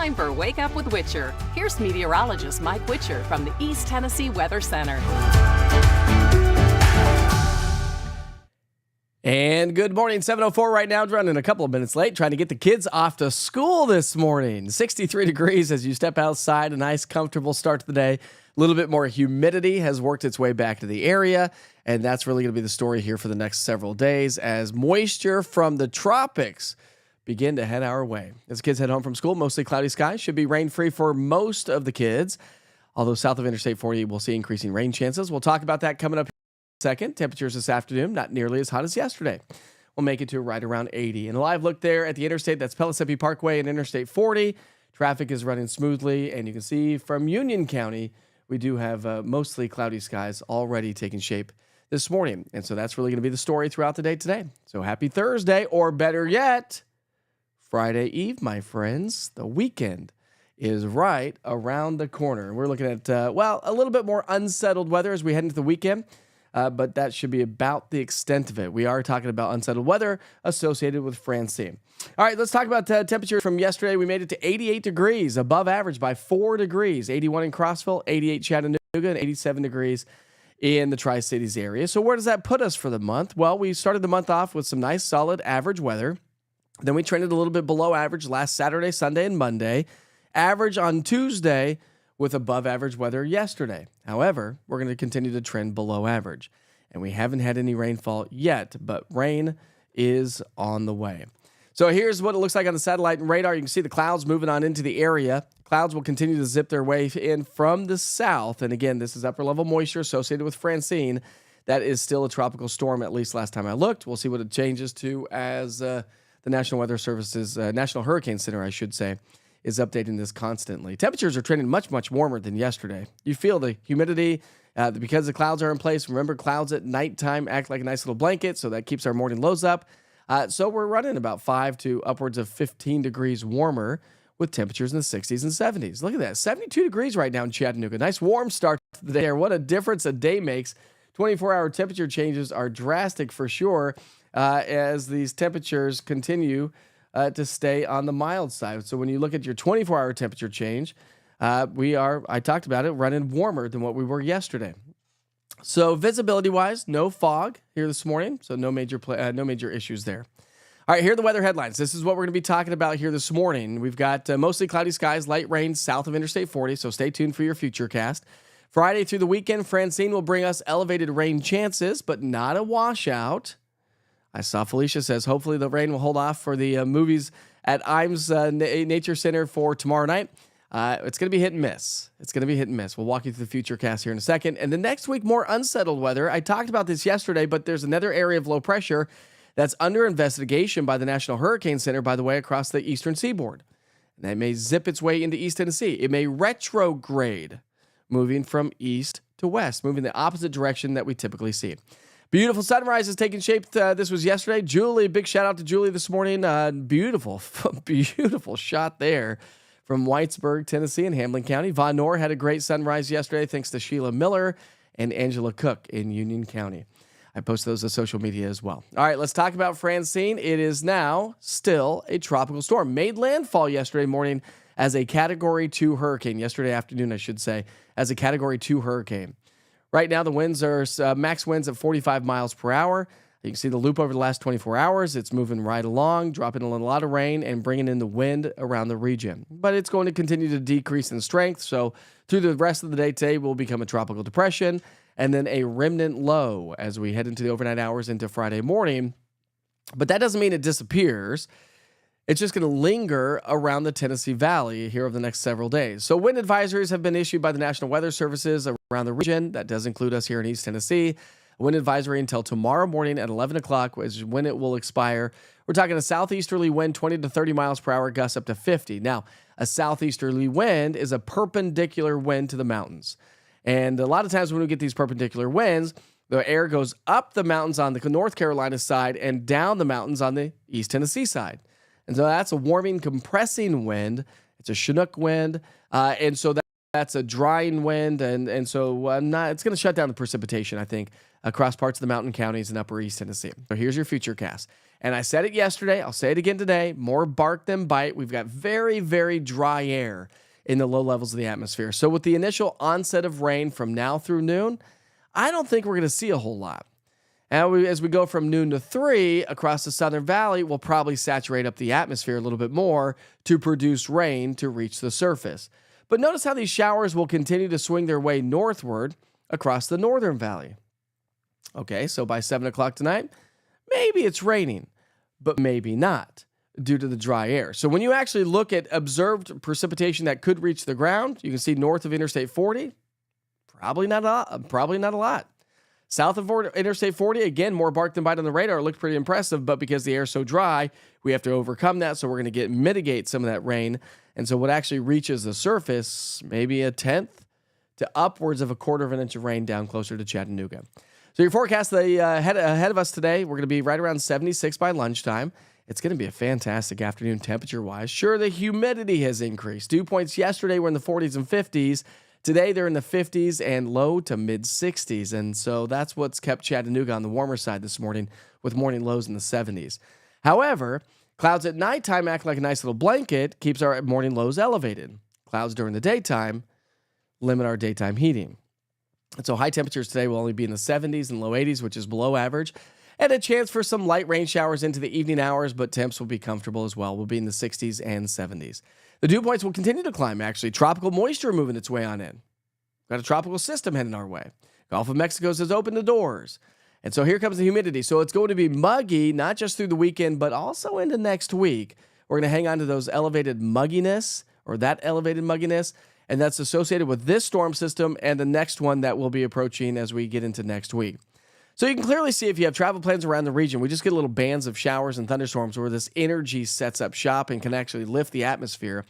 time for Wake Up with Witcher. Here's meteorologist Mike Witcher from the East Tennessee Weather Center. And good morning, 7:04 right now, running a couple of minutes late, trying to get the kids off to school this morning. 63 degrees as you step outside, a nice, comfortable start to the day. A little bit more humidity has worked its way back to the area, and that's really going to be the story here for the next several days as moisture from the tropics begin to head our way. As kids head home from school, mostly cloudy skies, should be rain-free for most of the kids, although south of Interstate 40 we'll see increasing rain chances. We'll talk about that coming up. Second, temperatures this afternoon, not nearly as hot as yesterday. We'll make it to right around 80. And a live look there at the interstate, that's Pellissippi Parkway and Interstate 40. Traffic is running smoothly, and you can see from Union County, we do have mostly cloudy skies already taking shape this morning. And so that's really going to be the story throughout the day today. So happy Thursday, or better yet, Friday Eve, my friends. The weekend is right around the corner. We're looking at, a little bit more unsettled weather as we head into the weekend. But that should be about the extent of it. We are talking about unsettled weather associated with Francine. All right, let's talk about temperature from yesterday. We made it to 88 degrees, above average by 4 degrees. 81 in Crossville, 88 Chattanooga, and 87 degrees in the Tri-Cities area. So where does that put us for the month? Well, we started the month off with some nice, solid average weather. Then we trended a little bit below average last Saturday, Sunday, and Monday. Average on Tuesday, with above average weather yesterday. However, we're going to continue to trend below average. And we haven't had any rainfall yet, but rain is on the way. So here's what it looks like on the satellite and radar. You can see the clouds moving on into the area. Clouds will continue to zip their way in from the south. And again, this is upper level moisture associated with Francine. That is still a tropical storm, at least last time I looked. We'll see what it changes to as the National Weather Service's, National Hurricane Center, I should say, is updating this constantly. Temperatures are trending much, much warmer than yesterday. You feel the humidity because the clouds are in place. Remember, clouds at nighttime act like a nice little blanket, so that keeps our morning lows up. So we're running about 5 to upwards of 15 degrees warmer with temperatures in the 60s and 70s. Look at that, 72 degrees right now in Chattanooga. Nice warm start to the day. What a difference a day makes. 24-hour temperature changes are drastic for sure as these temperatures continue to stay on the mild side. So when you look at your 24-hour temperature change, I talked about it, running warmer than what we were yesterday. So visibility-wise, no fog here this morning, so no major issues there. All right, here are the weather headlines. This is what we're going to be talking about here this morning. We've got mostly cloudy skies, light rain south of Interstate 40, so stay tuned for your future cast. Friday through the weekend, Francine will bring us elevated rain chances, but not a washout. I saw Felicia says, hopefully the rain will hold off for the movies at Imes Nature Center for tomorrow night. It's going to be hit and miss. We'll walk you through the future cast here in a second. And the next week, more unsettled weather. I talked about this yesterday, but there's another area of low pressure that's under investigation by the National Hurricane Center, by the way, across the eastern seaboard. And that may zip its way into East Tennessee. It may retrograde, moving from east to west, moving the opposite direction that we typically see. Beautiful sunrise is taking shape. This was yesterday. Julie, big shout out to Julie this morning. Beautiful shot there from Whitesburg, Tennessee, and Hamlin County. Von Noor had a great sunrise yesterday, thanks to Sheila Miller and Angela Cook in Union County. I posted those to social media as well. All right, let's talk about Francine. It is now still a tropical storm. Made landfall yesterday morning as a Category 2 hurricane. Yesterday afternoon, I should say, as a Category 2 hurricane. Right now, the winds are max winds at 45 miles per hour. You can see the loop over the last 24 hours. It's moving right along, dropping a lot of rain and bringing in the wind around the region. But it's going to continue to decrease in strength. So through the rest of the day today, will become a tropical depression and then a remnant low as we head into the overnight hours into Friday morning. But that doesn't mean it disappears. It's just going to linger around the Tennessee Valley here over the next several days. So wind advisories have been issued by the National Weather Services around the region. That does include us here in East Tennessee. A wind advisory until tomorrow morning at 11 o'clock is when it will expire. We're talking a southeasterly wind, 20 to 30 miles per hour, gusts up to 50. Now, a southeasterly wind is a perpendicular wind to the mountains. And a lot of times when we get these perpendicular winds, the air goes up the mountains on the North Carolina side and down the mountains on the East Tennessee side. And so that's a warming, compressing wind. It's a Chinook wind. And so that's a drying wind. And so it's going to shut down the precipitation, I think, across parts of the mountain counties in upper East Tennessee. So here's your future cast. And I said it yesterday. I'll say it again today. More bark than bite. We've got very, very dry air in the low levels of the atmosphere. So with the initial onset of rain from now through noon, I don't think we're going to see a whole lot. And as we go from noon to 3 across the Southern Valley, we'll probably saturate up the atmosphere a little bit more to produce rain to reach the surface. But notice how these showers will continue to swing their way northward across the Northern Valley. Okay, so by 7 o'clock tonight, maybe it's raining, but maybe not due to the dry air. So when you actually look at observed precipitation that could reach the ground, you can see north of Interstate 40, probably not a lot. South of Interstate 40, again, more bark than bite on the radar. It looked pretty impressive, but because the air is so dry, we have to overcome that, so we're going to mitigate some of that rain. And so what actually reaches the surface, maybe a tenth to upwards of a quarter of an inch of rain down closer to Chattanooga. So your forecast ahead of us today, we're going to be right around 76 by lunchtime. It's going to be a fantastic afternoon temperature-wise. Sure, the humidity has increased. Dew points yesterday were in the 40s and 50s. Today, they're in the 50s and low to mid-60s, and so that's what's kept Chattanooga on the warmer side this morning with morning lows in the 70s. However, clouds at nighttime act like a nice little blanket, keeps our morning lows elevated. Clouds during the daytime limit our daytime heating. And so high temperatures today will only be in the 70s and low 80s, which is below average, and a chance for some light rain showers into the evening hours, but temps will be comfortable as well. We'll be in the 60s and 70s. The dew points will continue to climb, actually. Tropical moisture moving its way on in. Got a tropical system heading our way. Gulf of Mexico has opened the doors. And so here comes the humidity. So it's going to be muggy, not just through the weekend, but also into next week. We're going to hang on to those elevated mugginess, or that elevated mugginess, and that's associated with this storm system and the next one that we'll be approaching as we get into next week. So you can clearly see if you have travel plans around the region, we just get little bands of showers and thunderstorms where this energy sets up shop and can actually lift the atmosphere.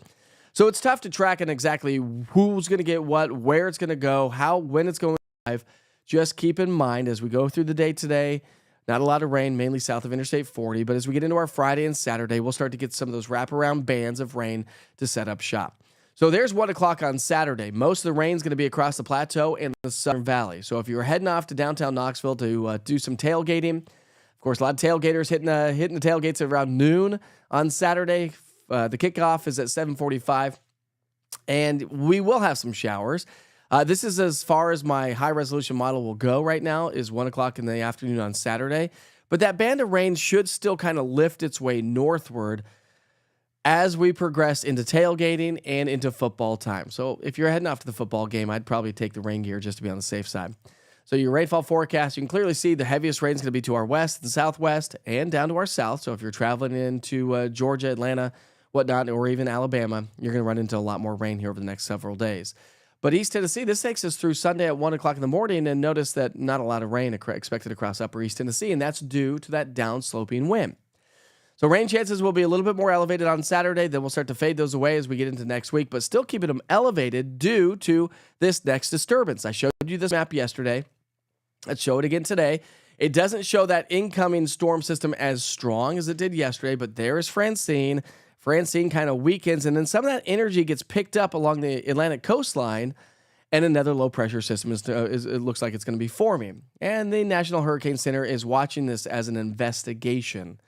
So it's tough to track on exactly who's going to get what, where it's going to go, how, when it's going to arrive. Just keep in mind as we go through the day today, not a lot of rain, mainly south of Interstate 40, but as we get into our Friday and Saturday, we'll start to get some of those wraparound bands of rain to set up shop. So there's 1 o'clock on Saturday. Most of the rain is going to be across the plateau and the Southern Valley. So if you're heading off to downtown Knoxville to do some tailgating, of course, a lot of tailgaters hitting the tailgates at around noon on Saturday. The kickoff is at 7:45, and we will have some showers. This is as far as my high-resolution model will go right now, is 1 o'clock in the afternoon on Saturday. But that band of rain should still kind of lift its way northward as we progress into tailgating and into football time. So if you're heading off to the football game, I'd probably take the rain gear just to be on the safe side. So your rainfall forecast, you can clearly see the heaviest rain is going to be to our west and southwest and down to our south. So if you're traveling into Georgia, Atlanta, whatnot, or even Alabama, you're going to run into a lot more rain here over the next several days. But East Tennessee, this takes us through Sunday at 1 o'clock in the morning, and notice that not a lot of rain expected across upper East Tennessee, and that's due to that downsloping wind. So rain chances will be a little bit more elevated on Saturday. Then we'll start to fade those away as we get into next week, but still keeping them elevated due to this next disturbance. I showed you this map yesterday. Let's show it again today. It doesn't show that incoming storm system as strong as it did yesterday, but there is Francine. Francine kind of weakens, and then some of that energy gets picked up along the Atlantic coastline, and another low-pressure system it looks like it's going to be forming. And the National Hurricane Center is watching this as an investigation.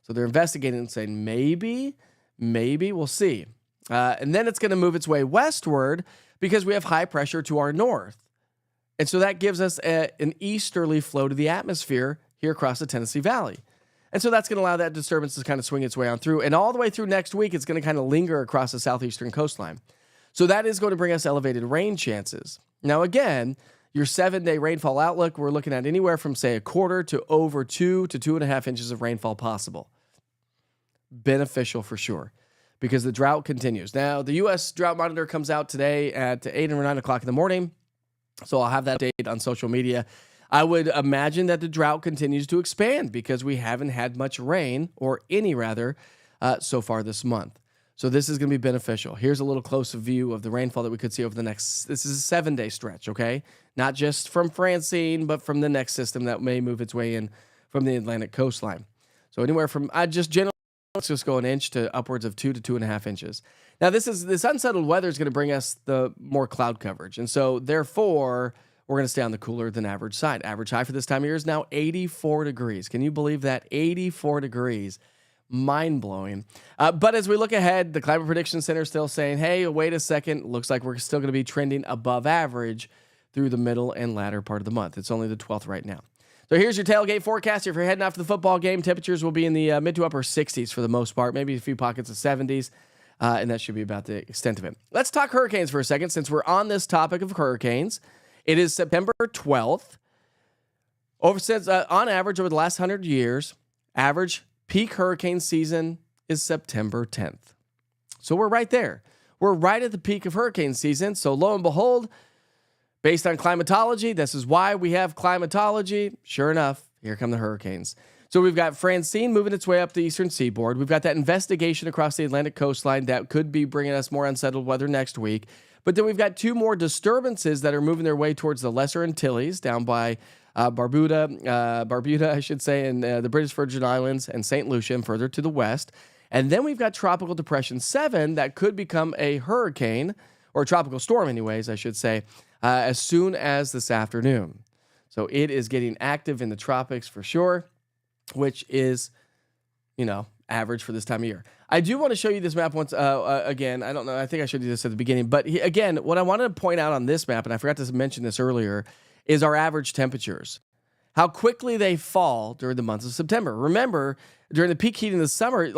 So they're investigating and saying, maybe, we'll see. And then it's going to move its way westward because we have high pressure to our north. And so that gives us an easterly flow to the atmosphere here across the Tennessee Valley. And so that's going to allow that disturbance to kind of swing its way on through. And all the way through next week, it's going to kind of linger across the southeastern coastline. So that is going to bring us elevated rain chances. Now, again, your 7-day rainfall outlook, we're looking at anywhere from, say, a quarter to over 2 to 2.5 inches of rainfall possible. Beneficial for sure, because the drought continues. Now, the U.S. Drought Monitor comes out today at 8 or 9 o'clock in the morning, so I'll have that update on social media. I would imagine that the drought continues to expand because we haven't had much rain, or any rather, so far this month. So this is going to be beneficial. Here's a little closer view of the rainfall that we could see over the next, this is a 7-day stretch, okay? Not just from Francine, but from the next system that may move its way in from the Atlantic coastline. So anywhere from, let's just go an inch to upwards of 2 to 2.5 inches. Now, this unsettled weather is going to bring us the more cloud coverage. And so, therefore, we're going to stay on the cooler than average side. Average high for this time of year is now 84 degrees. Can you believe that? 84 degrees. Mind-blowing. But as we look ahead, the Climate Prediction Center is still saying, hey, wait a second. Looks like we're still going to be trending above average through the middle and latter part of the month. It's only the 12th right now. So here's your tailgate forecast. If you're heading off to the football game, temperatures will be in the mid to upper 60s for the most part, maybe a few pockets of 70s, and that should be about the extent of it. Let's talk hurricanes for a second since we're on this topic of hurricanes. It is September 12th. On average, over the last 100 years, average peak hurricane season is September 10th. So we're right there. We're right at the peak of hurricane season. So lo and behold, based on climatology, this is why we have climatology. Sure enough, here come the hurricanes. So we've got Francine moving its way up the eastern seaboard. We've got that investigation across the Atlantic coastline that could be bringing us more unsettled weather next week. But then we've got two more disturbances that are moving their way towards the Lesser Antilles down by Barbuda, I should say, and the British Virgin Islands and St. Lucia and further to the west. And then we've got Tropical Depression 7 that could become a hurricane, or a tropical storm anyways, I should say, as soon as this afternoon. So it is getting active in the tropics for sure, which is, average for this time of year. I do want to show you this map once again. I don't know. I think I showed you this at the beginning. But again, what I wanted to point out on this map, and I forgot to mention this earlier, is our average temperatures. How quickly they fall during the months of September. Remember, during the peak heat in the summer,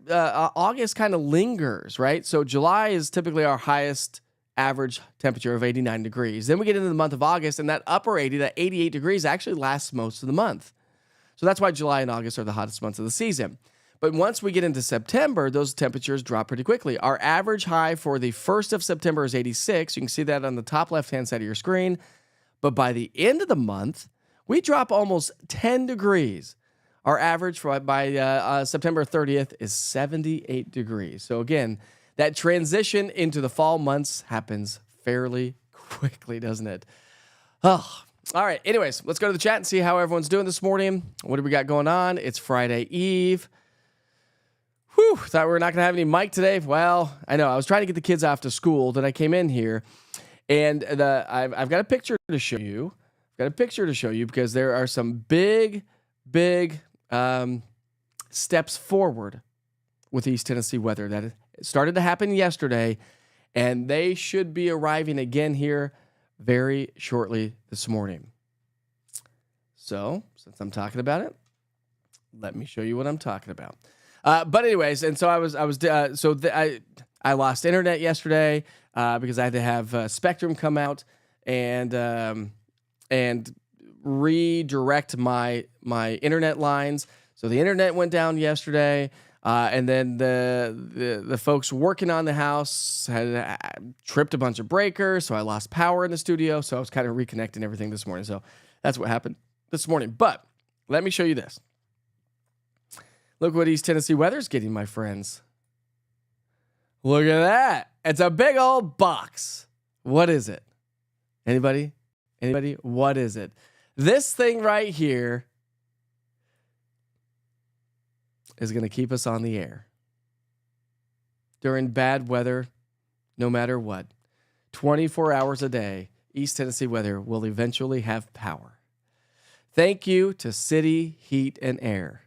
August kind of lingers, right? So July is typically our highest average temperature of 89 degrees. Then we get into the month of August, and that upper 80, that 88 degrees actually lasts most of the month. So that's why July and August are the hottest months of the season. But once we get into September, those temperatures drop pretty quickly. Our average high for the 1st of September is 86. You can see that on the top left-hand side of your screen. But by the end of the month, we drop almost 10 degrees. Our average by September 30th is 78 degrees. So again, that transition into the fall months happens fairly quickly, doesn't it? Oh, all right. Anyways, let's go to the chat and see how everyone's doing this morning. What do we got going on? It's Friday Eve. Whew, thought we were not going to have any Mike today. Well, I know. I was trying to get the kids off to school. Then I came in here, and I've got a picture to show you. Because there are some big steps forward with East Tennessee weather that started to happen yesterday, and they should be arriving again here very shortly this morning. So, since I'm talking about it, let me show you what I'm talking about. But anyways, and so I lost internet yesterday because I had to have Spectrum come out and redirect my internet lines. So the internet went down yesterday, and then the folks working on the house had tripped a bunch of breakers, so I lost power in the studio. So I was kind of reconnecting everything this morning. So that's what happened this morning. But let me show you this. Look what East Tennessee weather's getting, my friends. Look at that. It's a big old box. What is it? Anybody? What is it? This thing right here is going to keep us on the air during bad weather, no matter what. 24 hours a day, East Tennessee weather will eventually have power. Thank you to City Heat and Air.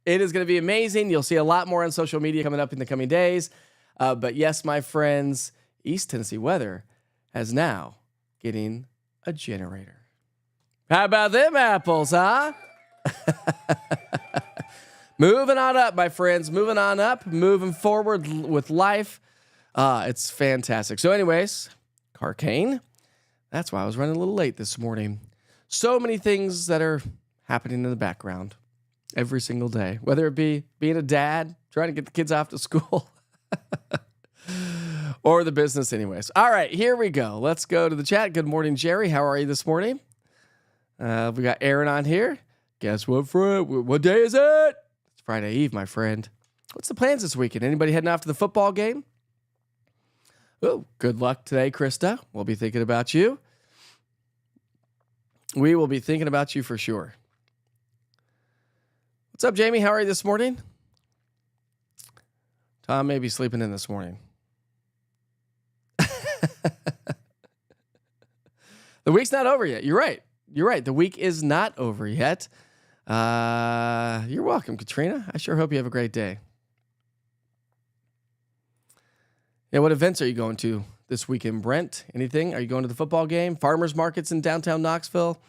It is going to be amazing. You'll see a lot more on social media coming up in the coming days. But yes, my friends, East Tennessee weather has now getting a generator. How about them apples, huh? Moving on up, my friends. Moving on up. Moving forward with life. It's fantastic. So anyways, Carcane. That's why I was running a little late this morning. So many things that are happening in the background every single day. Whether it be being a dad, trying to get the kids off to school. Or the business anyways. All right, here we go. Let's go to the chat. Good morning, Jerry. How are you this morning? We got Aaron on here. Guess what, friend? What day is it? It's Friday Eve, my friend. What's the plans this weekend? Anybody heading off to the football game? Oh, good luck today, Krista. We'll be thinking about you. We will be thinking about you for sure. What's up, Jamie? How are you this morning? Tom may be sleeping in this morning. The week's not over yet. You're right. You're right. The week is not over yet. You're welcome, Katrina. I sure hope you have a great day. Yeah, what events are you going to this weekend, Brent? Anything? Are you going to the football game? Farmers markets in downtown Knoxville?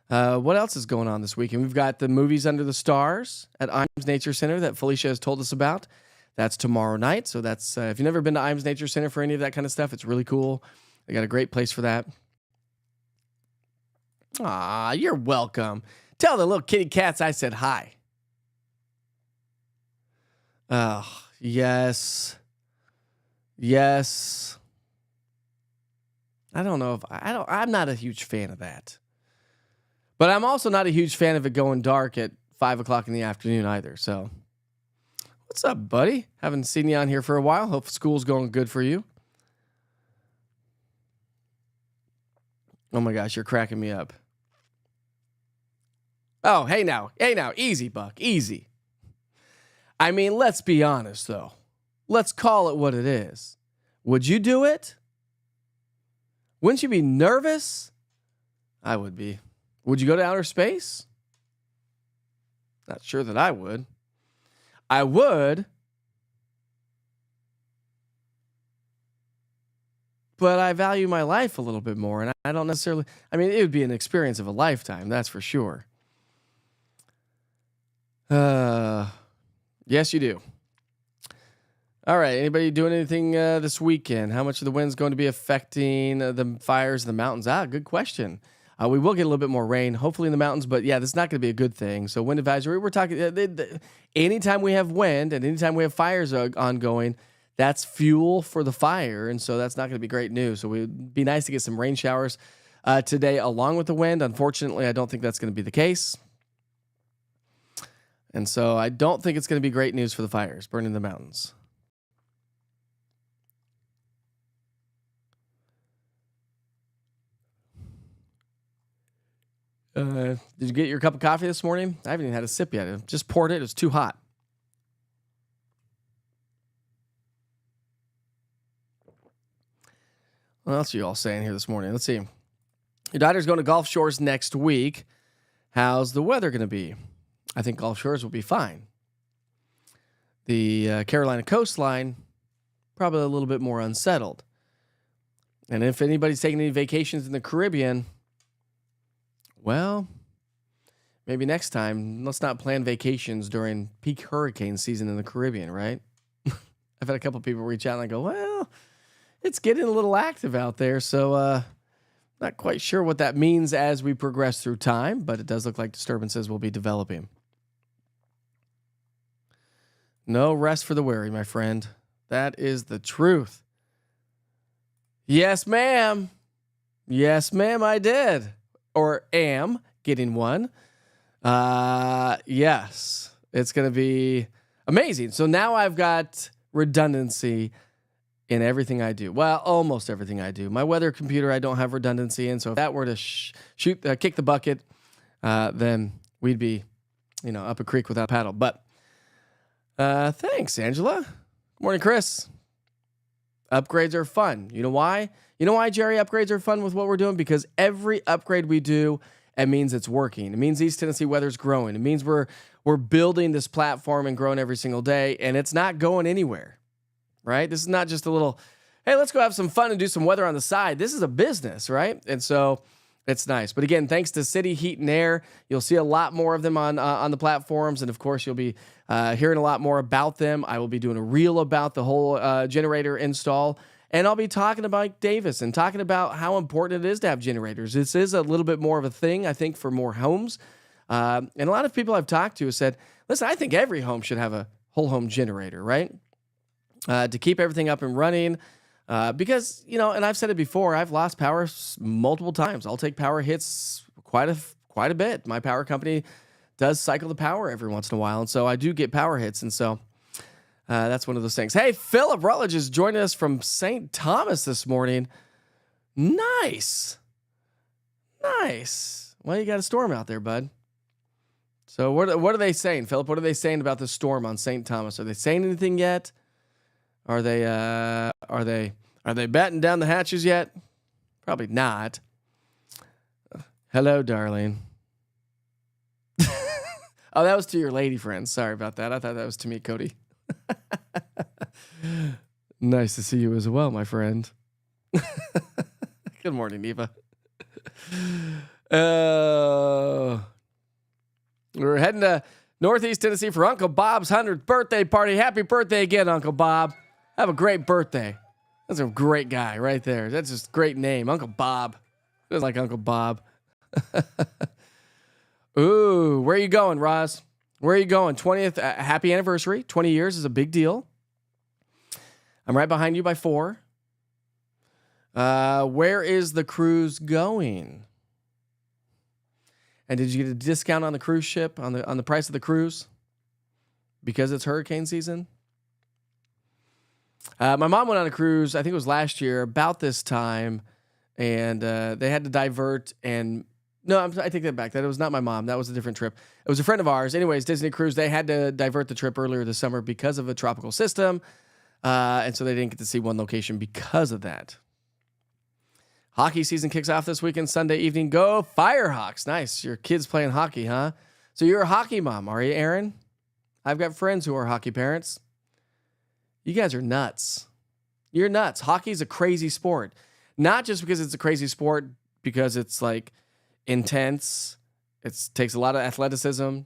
What else is going on this weekend? We've got the Movies Under the Stars at Imes Nature Center that Felicia has told us about. That's tomorrow night. So that's if you've never been to Imes Nature Center for any of that kind of stuff, it's really cool. They got a great place for that. Ah, you're welcome. Tell the little kitty cats I said hi. Oh, yes. Yes. I'm not a huge fan of that. But I'm also not a huge fan of it going dark at 5 o'clock in the afternoon either. So, what's up, buddy? Haven't seen you on here for a while. Hope school's going good for you. Oh my gosh, you're cracking me up. Oh, hey now, easy, Buck, easy. I mean, let's be honest, though. Let's call it what it is. Would you do it? Wouldn't you be nervous? I would be. Would you go to outer space? Not sure that I would. I would. But I value my life a little bit more, and I don't necessarily... I mean, it would be an experience of a lifetime, that's for sure. Yes, you do. All right, anybody doing anything this weekend? How much of the wind's going to be affecting the fires in the mountains? Good question. We will get a little bit more rain, hopefully in the mountains, but yeah, this is not going to be a good thing. So wind advisory, we're talking... anytime we have wind and anytime we have fires ongoing... that's fuel for the fire, and so that's not going to be great news. So it would be nice to get some rain showers today along with the wind. Unfortunately, I don't think that's going to be the case. And so I don't think it's going to be great news for the fires burning the mountains. Did you get your cup of coffee this morning? I haven't even had a sip yet. I just poured it. It was too hot. What else are you all saying here this morning? Let's see. Your daughter's going to Gulf Shores next week. How's the weather going to be? I think Gulf Shores will be fine. The Carolina coastline, probably a little bit more unsettled. And if anybody's taking any vacations in the Caribbean, well, maybe next time, let's not plan vacations during peak hurricane season in the Caribbean, right? I've had a couple people reach out and I go, well... it's getting a little active out there, so not quite sure what that means as we progress through time, but it does look like disturbances will be developing. No rest for the weary, my friend. That is the truth. Yes, ma'am. Yes, ma'am, I did. Or am getting one. Yes, it's going to be amazing. So now I've got redundancy in everything I do. Well, almost everything I do. My weather computer, I don't have redundancy in. So if that were to kick the bucket, then we'd be, up a creek without a paddle. But thanks, Angela. Good morning, Chris. Upgrades are fun. You know why? You know why, Jerry? Upgrades are fun with what we're doing? Because every upgrade we do, it means it's working. It means East Tennessee weather's growing. It means we're building this platform and growing every single day, and it's not going anywhere. Right? This is not just a little, hey, let's go have some fun and do some weather on the side. This is a business, right? And so it's nice. But again, thanks to City Heat and Air, you'll see a lot more of them on the platforms. And of course, you'll be hearing a lot more about them. I will be doing a reel about the whole generator install. And I'll be talking about Davis and talking about how important it is to have generators. This is a little bit more of a thing, I think, for more homes. And a lot of people I've talked to have said, listen, I think every home should have a whole home generator, right? To keep everything up and running. Because, and I've said it before, I've lost power multiple times. I'll take power hits quite a bit. My power company does cycle the power every once in a while. And so I do get power hits. And so that's one of those things. Hey, Philip Rutledge is joining us from St. Thomas this morning. Nice. Well, you got a storm out there, bud. So what are they saying, Philip? What are they saying about the storm on St. Thomas? Are they saying anything yet? Are they batten down the hatches yet? Probably not. Hello, darling. Oh, that was to your lady friends. Sorry about that. I thought that was to me, Cody. Nice to see you as well, my friend. Good morning, Eva. We're heading to Northeast Tennessee for Uncle Bob's 100th birthday party. Happy birthday again, Uncle Bob. Have a great birthday. That's a great guy right there. That's just a great name, Uncle Bob. Feels like Uncle Bob. Ooh, where are you going, Roz? Where are you going? 20th, happy anniversary. 20 years is a big deal. I'm right behind you by 4. Where is the cruise going? And did you get a discount on the cruise ship, on the price of the cruise? Because it's hurricane season? My mom went on a cruise, I think it was last year, about this time, and they had to divert and... No, I take that back. That was not my mom. That was a different trip. It was a friend of ours. Anyways, Disney Cruise, they had to divert the trip earlier this summer because of a tropical system, and so they didn't get to see one location because of that. Hockey season kicks off this weekend, Sunday evening. Go Firehawks. Nice. Your kids playing hockey, huh? So you're a hockey mom, are you, Aaron? I've got friends who are hockey parents. You guys are nuts. You're nuts. Hockey's a crazy sport. Not just because it's a crazy sport, because it's like intense. It takes a lot of athleticism.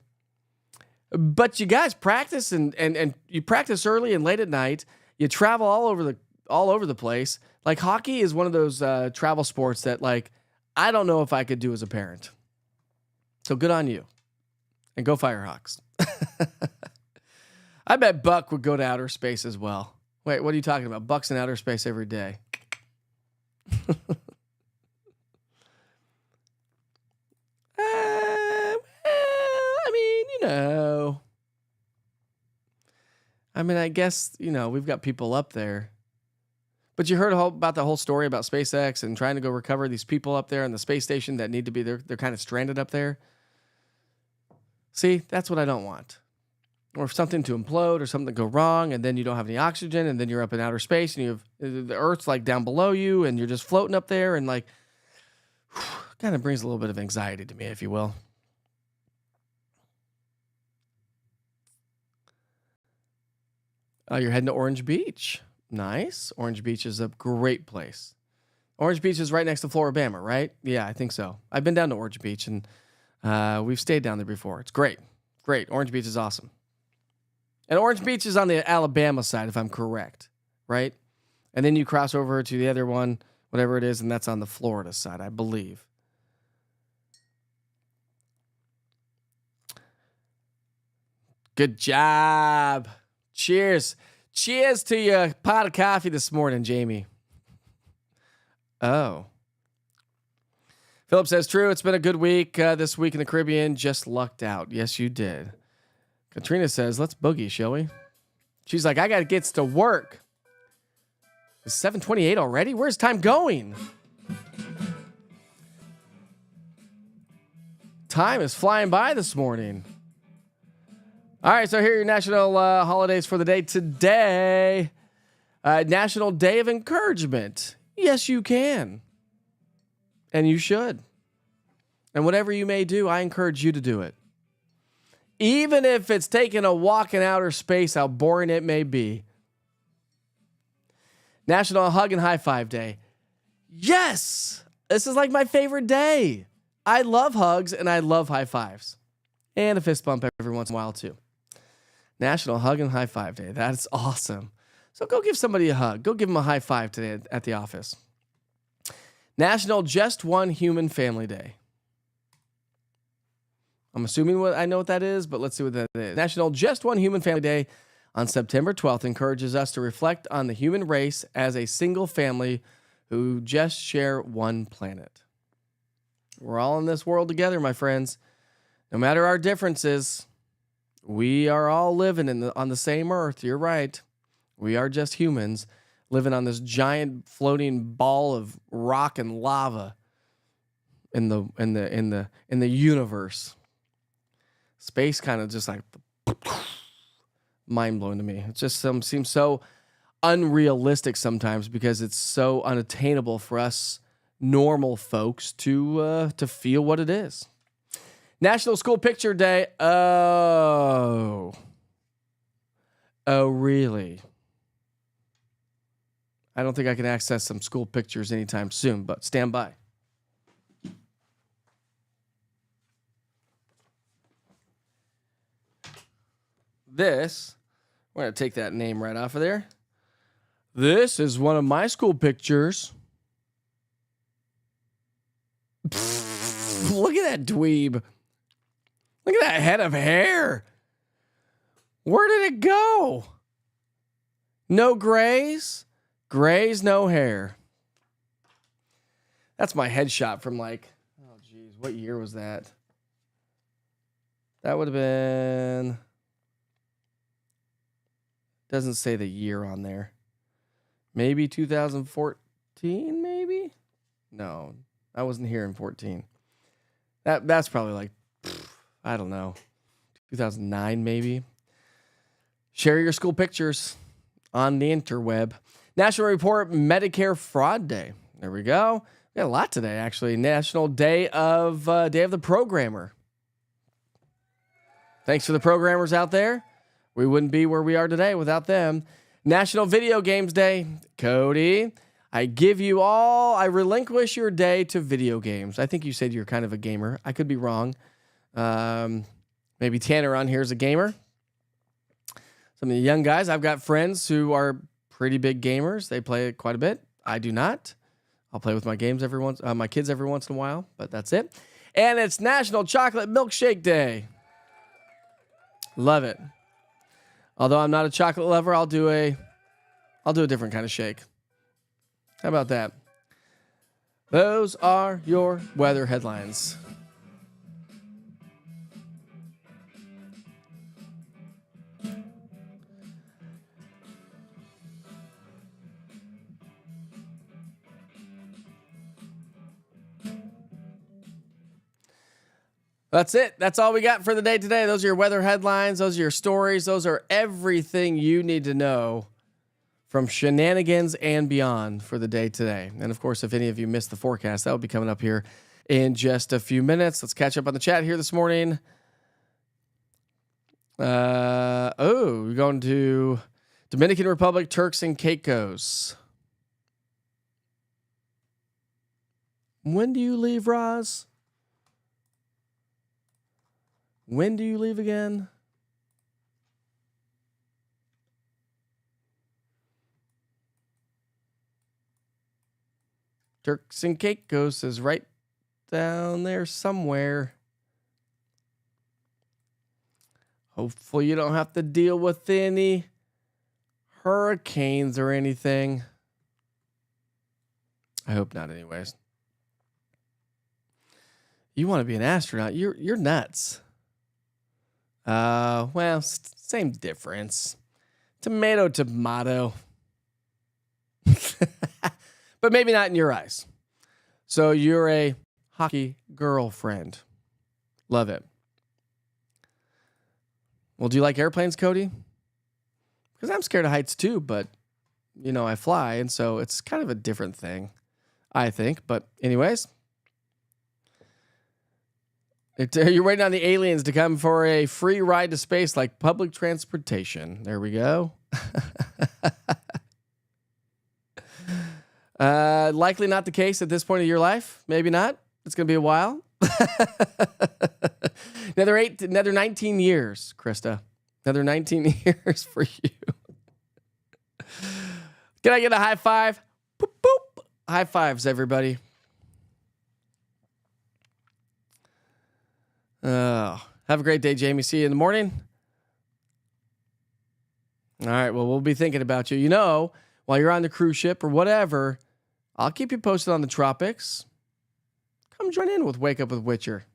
But you guys practice and you practice early and late at night. You travel all over the place. Like hockey is one of those travel sports that like I don't know if I could do as a parent. So good on you. And go Firehawks. I bet Buck would go to outer space as well. Wait, what are you talking about? Buck's in outer space every day. I guess, we've got people up there. But you heard about the whole story about SpaceX and trying to go recover these people up there on the space station that need to be there. They're kind of stranded up there. See, that's what I don't want. Or something to implode or something to go wrong, and then you don't have any oxygen, and then you're up in outer space, and you have the Earth's like down below you, and you're just floating up there, and like, kind of brings a little bit of anxiety to me, if you will. Oh, you're heading to Orange Beach. Nice. Orange Beach is a great place. Orange Beach is right next to Floribama, right? Yeah, I think so. I've been down to Orange Beach, and we've stayed down there before. It's great. Great. Orange Beach is awesome. And Orange Beach is on the Alabama side, if I'm correct, right? And then you cross over to the other one, whatever it is, and that's on the Florida side, I believe. Good job. Cheers. Cheers to your pot of coffee this morning, Jamie. Oh. Philip says, true, it's been a good week this week in the Caribbean. Just lucked out. Yes, you did. Katrina says, let's boogie, shall we? She's like, I got to get to work. It's 7:28 already? Where's time going? Time is flying by this morning. All right, so here are your national holidays for the day today. National Day of Encouragement. Yes, you can. And you should. And whatever you may do, I encourage you to do it. Even if it's taking a walk in outer space, how boring it may be. National Hug and High Five Day. Yes! This is like my favorite day. I love hugs and I love high fives. And a fist bump every once in a while, too. National Hug and High Five Day. That's awesome. So go give somebody a hug. Go give them a high five today at the office. National Just One Human Family Day. I'm assuming I know what that is, but let's see what that is. National Just One Human Family Day on September 12th encourages us to reflect on the human race as a single family who just share one planet. We're all in this world together, my friends. No matter our differences, we are all living on the same earth. You're right. We are just humans living on this giant floating ball of rock and lava in the universe. Space kind of just like mind-blowing to me. It just seems so unrealistic sometimes because it's so unattainable for us normal folks to feel what it is. National School Picture Day. Oh, really? I don't think I can access some school pictures anytime soon, but stand by. This, we're going to take that name right off of there. This is one of my school pictures. Look at that dweeb. Look at that head of hair. Where did it go? No grays? Grays, no hair. That's my headshot from like, oh geez, what year was that? That would have been, doesn't say the year on there. Maybe 2014, maybe? No, I wasn't here in 14. That's probably like, I don't know, 2009 maybe. Share your school pictures on the interweb. National Report Medicare Fraud Day. There we go. We got a lot today, actually. National Day of the Programmer. Thanks for the programmers out there. We wouldn't be where we are today without them. National Video Games Day. Cody, I relinquish your day to video games. I think you said you're kind of a gamer. I could be wrong. Maybe Tanner on here is a gamer. Some of the young guys, I've got friends who are pretty big gamers. They play it quite a bit. I do not. I'll play with my kids every once in a while, but that's it. And it's National Chocolate Milkshake Day. Love it. Although I'm not a chocolate lover, I'll do a different kind of shake. How about that? Those are your weather headlines. That's it. That's all we got for the day today. Those are your weather headlines. Those are your stories. Those are everything you need to know from shenanigans and beyond for the day today. And of course, if any of you missed the forecast, that will be coming up here in just a few minutes. Let's catch up on the chat here this morning. We're going to Dominican Republic, Turks and Caicos. When do you leave, Roz? When do you leave again? Turks and Caicos is right down there somewhere. Hopefully you don't have to deal with any hurricanes or anything. I hope not anyways. You want to be an astronaut? You're nuts. Well, same difference. Tomato. But maybe not in your eyes. So you're a hockey girlfriend. Love it. Well, do you like airplanes, Cody? Because I'm scared of heights too, but, I fly, and so it's kind of a different thing, I think. But anyways, you're waiting on the aliens to come for a free ride to space like public transportation. There we go. Likely not the case at this point of your life. Maybe not. It's going to be a while. Another 19 years, Krista. Another 19 years for you. Can I get a high five? Boop, boop. High fives, everybody. Have a great day, Jamie. See you in the morning. All right. Well, we'll be thinking about you. While you're on the cruise ship or whatever, I'll keep you posted on the tropics. Come join in with Wake Up with Witcher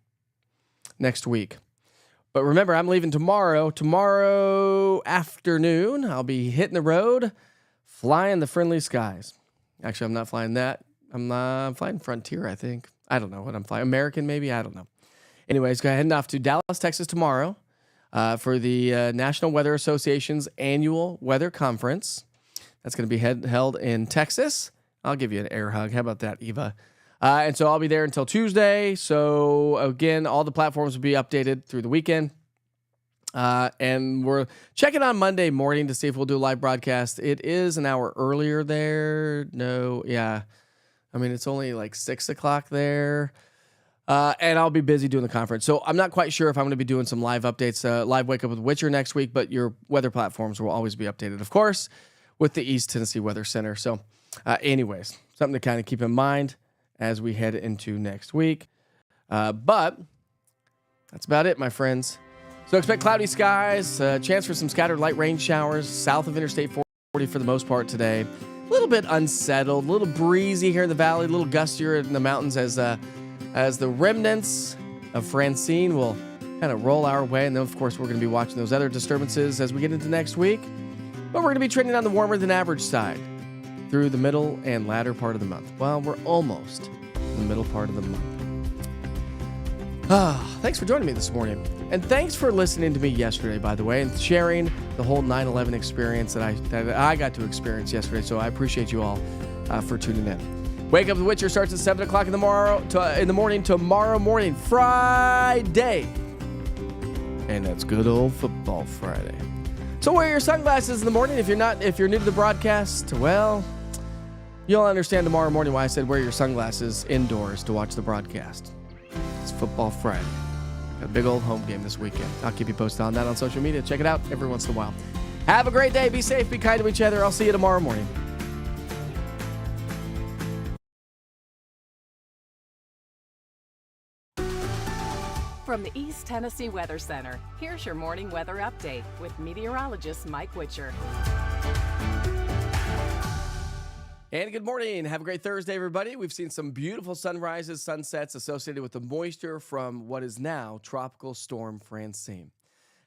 next week. But remember, I'm leaving tomorrow. Tomorrow afternoon, I'll be hitting the road, flying the friendly skies. Actually, I'm not flying that. I'm flying Frontier, I think. I don't know what I'm flying. American, maybe? I don't know. Anyways, heading off to Dallas, Texas tomorrow for the National Weather Association's annual weather conference. That's going to be held in Texas. I'll give you an air hug. How about that, Eva? And so I'll be there until Tuesday. So again, all the platforms will be updated through the weekend. And we're checking on Monday morning to see if we'll do a live broadcast. It is an hour earlier there. No, yeah. I mean, it's only like 6 o'clock there. And I'll be busy doing the conference. So I'm not quite sure if I'm going to be doing some live updates, live Wake Up with Witcher next week, but your weather platforms will always be updated, of course, with the East Tennessee Weather Center. So anyways, something to kind of keep in mind as we head into next week. But that's about it, my friends. So expect cloudy skies, chance for some scattered light rain showers south of Interstate 40 for the most part today. A little bit unsettled, a little breezy here in the valley, a little gustier in the mountains as the remnants of Francine will kind of roll our way. And then, of course, we're going to be watching those other disturbances as we get into next week. But we're going to be trending on the warmer than average side through the middle and latter part of the month. Well, we're almost in the middle part of the month. Thanks for joining me this morning. And thanks for listening to me yesterday, by the way, and sharing the whole 9/11 experience that I got to experience yesterday. So I appreciate you all for tuning in. Wake Up with Witcher starts at 7 o'clock in the morning tomorrow morning, Friday. And that's good old football Friday. So wear your sunglasses in the morning. If you're new to the broadcast, well, you'll understand tomorrow morning why I said wear your sunglasses indoors to watch the broadcast. It's football Friday. Got a big old home game this weekend. I'll keep you posted on that on social media. Check it out every once in a while. Have a great day. Be safe. Be kind to each other. I'll see you tomorrow morning. From the East Tennessee Weather Center, here's your morning weather update with meteorologist Mike Witcher. And good morning. Have a great Thursday, everybody. We've seen some beautiful sunrises, sunsets associated with the moisture from what is now Tropical Storm Francine.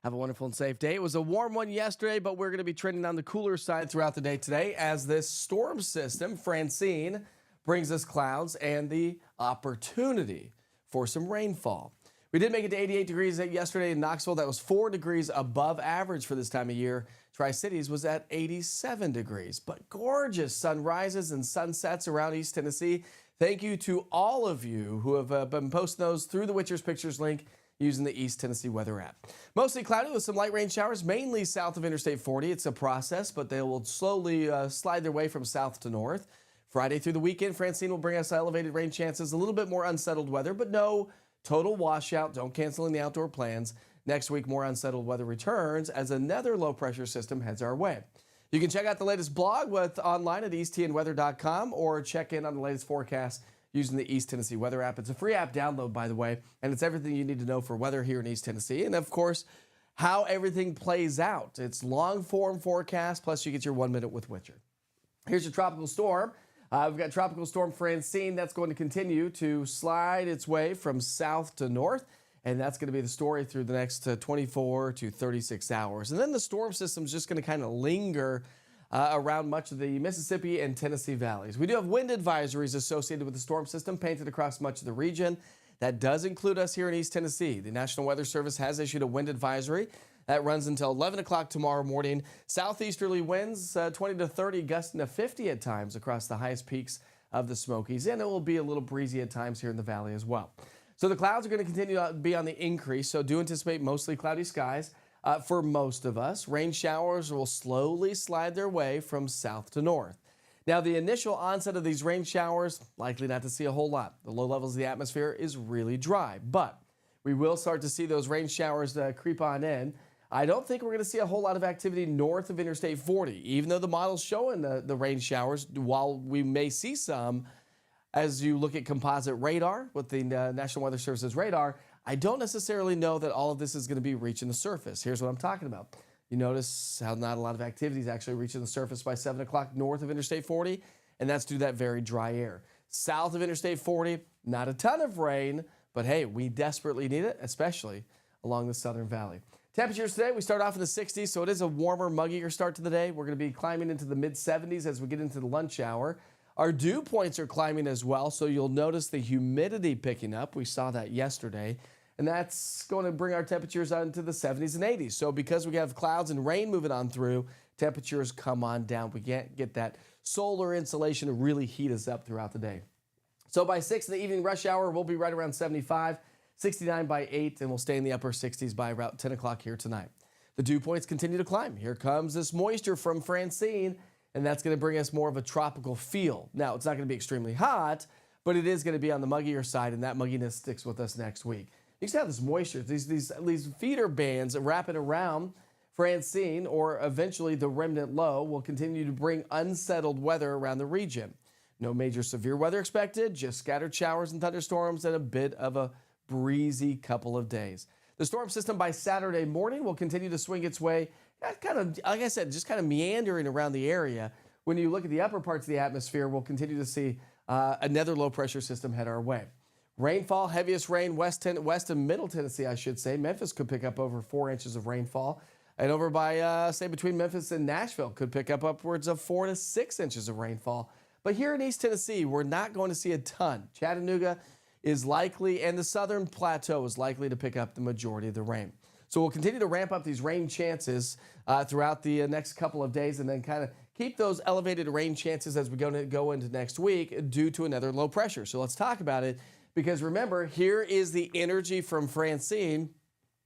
Have a wonderful and safe day. It was a warm one yesterday, but we're going to be trending on the cooler side throughout the day today as this storm system, Francine, brings us clouds and the opportunity for some rainfall. We did make it to 88 degrees yesterday in Knoxville. That was 4 degrees above average for this time of year. Tri-Cities was at 87 degrees, but gorgeous sunrises and sunsets around East Tennessee. Thank you to all of you who have been posting those through the Witcher's Pictures link using the East Tennessee weather app. Mostly cloudy with some light rain showers, mainly south of Interstate 40. It's a process, but they will slowly slide their way from south to north. Friday through the weekend, Francine will bring us elevated rain chances, a little bit more unsettled weather, but no total washout. Don't cancel any outdoor plans. Next week, more unsettled weather returns as another low-pressure system heads our way. You can check out the latest blog online at easttnweather.com or check in on the latest forecast using the East Tennessee weather app. It's a free app download, by the way, and it's everything you need to know for weather here in East Tennessee. And, of course, how everything plays out. It's long-form forecast, plus you get your 1 minute with Witcher. Here's your tropical storm. We've got Tropical Storm Francine. That's going to continue to slide its way from south to north. And that's going to be the story through the next 24 to 36 hours. And then the storm system is just going to kind of linger around much of the Mississippi and Tennessee valleys. We do have wind advisories associated with the storm system painted across much of the region. That does include us here in East Tennessee. The National Weather Service has issued a wind advisory that runs until 11 o'clock tomorrow morning. Southeasterly winds 20 to 30, gusting to 50 at times across the highest peaks of the Smokies. And it will be a little breezy at times here in the valley as well. So the clouds are going to continue to be on the increase, so do anticipate mostly cloudy skies for most of us. Rain showers will slowly slide their way from south to north. Now, the initial onset of these rain showers, likely not to see a whole lot. The low levels of the atmosphere is really dry, but we will start to see those rain showers creep on in. I don't think we're going to see a whole lot of activity north of Interstate 40, even though the model's showing the rain showers, while we may see some. As you look at composite radar with the National Weather Service's radar, I don't necessarily know that all of this is going to be reaching the surface. Here's what I'm talking about. You notice how not a lot of activity is actually reaching the surface by 7 o'clock north of Interstate 40, and that's due to that very dry air. South of Interstate 40, not a ton of rain, but hey, we desperately need it, especially along the Southern Valley. Temperatures today, we start off in the 60s, so it is a warmer, muggier start to the day. We're going to be climbing into the mid-70s as we get into the lunch hour. Our dew points are climbing as well, so you'll notice the humidity picking up. We saw that yesterday, and that's going to bring our temperatures into the 70s and 80s. So because we have clouds and rain moving on through, temperatures come on down. We can't get that solar insulation to really heat us up throughout the day. So by 6 in the evening rush hour, we'll be right around 75, 69 by 8, and we'll stay in the upper 60s by about 10 o'clock here tonight. The dew points continue to climb. Here comes this moisture from Francine, and that's going to bring us more of a tropical feel. Now, it's not going to be extremely hot, but it is going to be on the muggier side, and that mugginess sticks with us next week. You still have this moisture, these feeder bands wrapping around Francine, or eventually the remnant low, will continue to bring unsettled weather around the region. No major severe weather expected, just scattered showers and thunderstorms and a bit of a breezy couple of days. The storm system by Saturday morning will continue to swing its way, kind of, like I said, just kind of meandering around the area. When you look at the upper parts of the atmosphere, we'll continue to see another low pressure system head our way. Rainfall, heaviest rain west and middle Tennessee, I should say. Memphis could pick up over 4 inches of rainfall. And over by, say, between Memphis and Nashville could pick up upwards of 4 to 6 inches of rainfall. But here in East Tennessee, we're not going to see a ton. Chattanooga is likely, and the southern plateau is likely to pick up the majority of the rain. So we'll continue to ramp up these rain chances throughout the next couple of days, and then kind of keep those elevated rain chances as we go into next week due to another low pressure. So let's talk about it, because remember, here is the energy from Francine.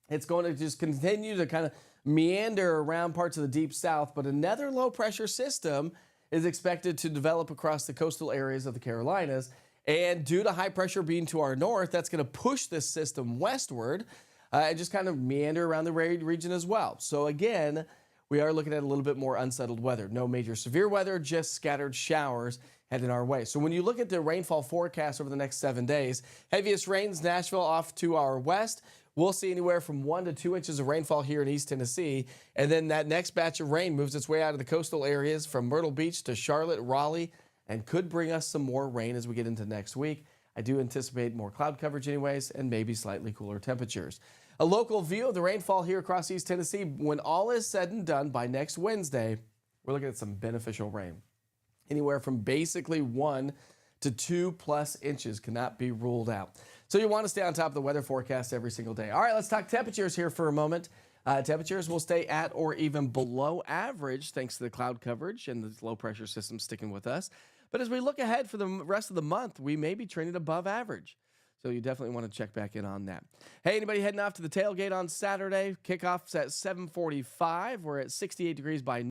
It's going to just continue to kind of meander around parts of the deep south, but another low pressure system is expected to develop across the coastal areas of the Carolinas. And due to high pressure being to our north, that's going to push this system westward and just kind of meander around the region as well. So again, we are looking at a little bit more unsettled weather. No major severe weather, just scattered showers heading our way. So when you look at the rainfall forecast over the next 7 days, heaviest rains Nashville off to our west. We'll see anywhere from 1 to 2 inches of rainfall here in East Tennessee. And then that next batch of rain moves its way out of the coastal areas from Myrtle Beach to Charlotte, Raleigh, and could bring us some more rain as we get into next week. I do anticipate more cloud coverage anyways, and maybe slightly cooler temperatures. A local view of the rainfall here across East Tennessee. When all is said and done by next Wednesday, we're looking at some beneficial rain. Anywhere from basically 1 to 2+ inches cannot be ruled out. So you want to stay on top of the weather forecast every single day. All right, let's talk temperatures here for a moment. Temperatures will stay at or even below average thanks to the cloud coverage and the low pressure system sticking with us. But as we look ahead for the rest of the month, we may be trending above average. So you definitely want to check back in on that. Hey, anybody heading off to the tailgate on Saturday? Kickoff's at 7:45. We're at 68 degrees by